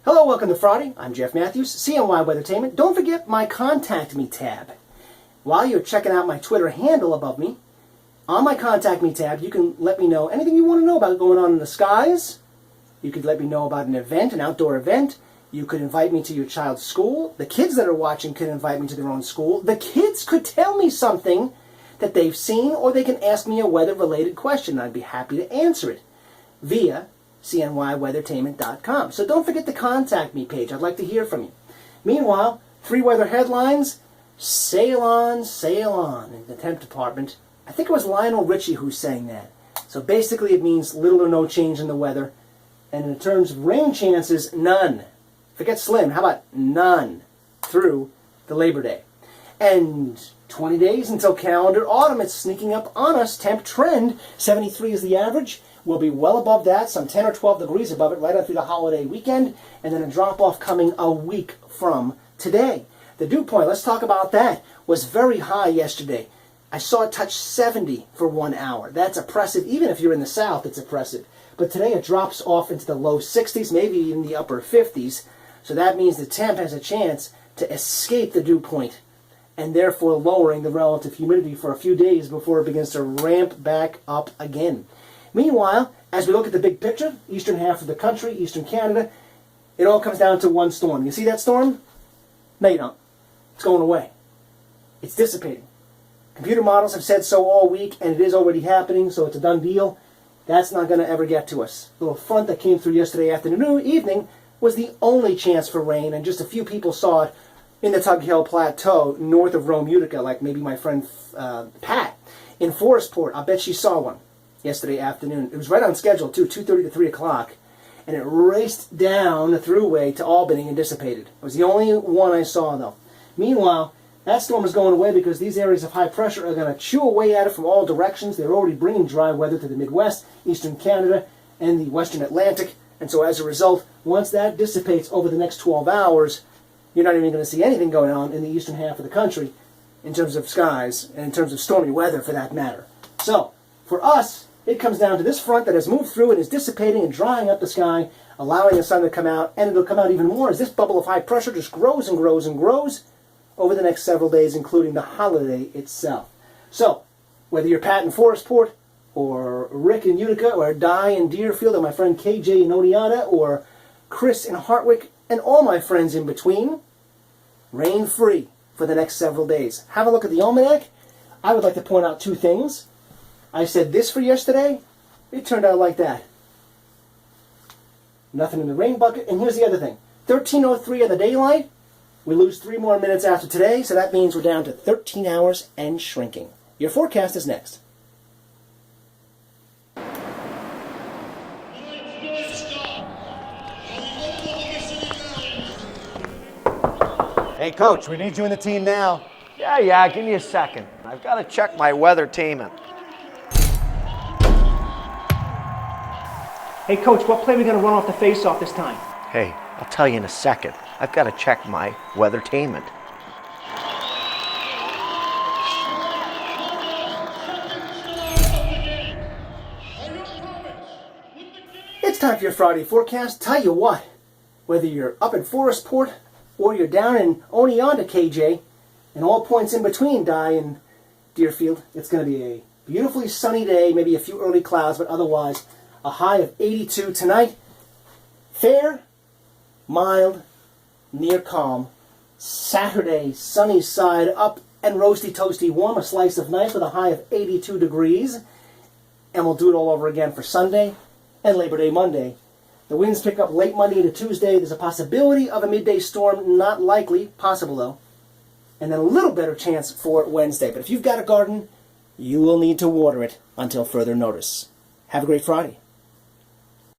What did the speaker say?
Hello, welcome to Friday. I'm Jeff Matthews, CNY Weathertainment. Don't forget my Contact Me tab. While you're checking out my Twitter handle above me, on my Contact Me tab, you can let me know anything you want to know about going on in the skies. You could let me know about an event, an outdoor event. You could invite me to your child's school. The kids that are watching could invite me to their own school. The kids could tell me something that they've seen, or they can ask me a weather-related question. I'd be happy to answer it via cnyweathertainment.com. So don't forget the Contact Me page. I'd like to hear from you. Meanwhile, 3 weather headlines. Sail on in the temp department. I think it was Lionel Richie who sang that. So basically it means little or no change in the weather. And in terms of rain chances, none. Forget slim. How about none through the Labor Day? And 20 days until calendar autumn. It's sneaking up on us. Temp trend, 73 is the average. We'll be well above that, some 10 or 12 degrees above it right on through the holiday weekend, and then a drop-off coming a week from today. The dew point, let's talk about that, was very high yesterday. I saw it touch 70 for 1 hour. That's oppressive. Even if you're in the south, it's oppressive. But today it drops off into the low 60s, maybe even the upper 50s. So that means the temp has a chance to escape the dew point, and therefore lowering the relative humidity for a few days before it begins to ramp back up again. Meanwhile, as we look at the big picture, eastern half of the country, eastern Canada, it all comes down to one storm. You see that storm? No, you don't. It's going away. It's dissipating. Computer models have said so all week, and it is already happening, so it's a done deal. That's not going to ever get to us. The little front that came through yesterday afternoon, evening, was the only chance for rain, and just a few people saw it in the Tug Hill Plateau, north of Rome, Utica, like maybe my friend Pat. In Forestport, I bet she saw one yesterday afternoon. It was right on schedule, too, 2:30 to 3 o'clock, and it raced down the thruway to Albany and dissipated. It was the only one I saw, though. Meanwhile, that storm is going away because these areas of high pressure are going to chew away at it from all directions. They're already bringing dry weather to the Midwest, eastern Canada, and the western Atlantic, and so as a result, once that dissipates over the next 12 hours, you're not even going to see anything going on in the eastern half of the country in terms of skies and in terms of stormy weather, for that matter. So, for us, it comes down to this front that has moved through and is dissipating and drying up the sky, allowing the sun to come out, and it'll come out even more as this bubble of high pressure just grows and grows and grows over the next several days, including the holiday itself. So, whether you're Pat in Forestport, or Rick in Utica, or Di in Deerfield, or my friend KJ in Oneonta, or Chris in Hartwick, and all my friends in between, rain-free for the next several days. Have a look at the almanac. I would like to point out 2 things. I said this for yesterday. It turned out like that. Nothing in the rain bucket. And here's the other thing. 13:03 of the daylight. We lose 3 more minutes after today, so that means we're down to 13 hours and shrinking. Your forecast is next. Hey, Coach, we need you in the team now. Yeah, give me a second. I've got to check my Weathertainment. Hey, Coach, what play are we going to run off the face-off this time? Hey, I'll tell you in a second. I've got to check my Weathertainment. It's time for your Friday forecast. Tell you what, whether you're up in Forestport or you're down in Oneonta, KJ, and all points in between, Di and Deerfield, it's going to be a beautifully sunny day, maybe a few early clouds, but otherwise a high of 82 tonight. Fair, mild, near calm. Saturday, sunny side up and roasty toasty warm, a slice of nice with a high of 82 degrees. And we'll do it all over again for Sunday and Labor Day Monday. The winds pick up late Monday into Tuesday. There's a possibility of a midday storm, not likely, possible though. And then a little better chance for Wednesday. But if you've got a garden, you will need to water it until further notice. Have a great Friday.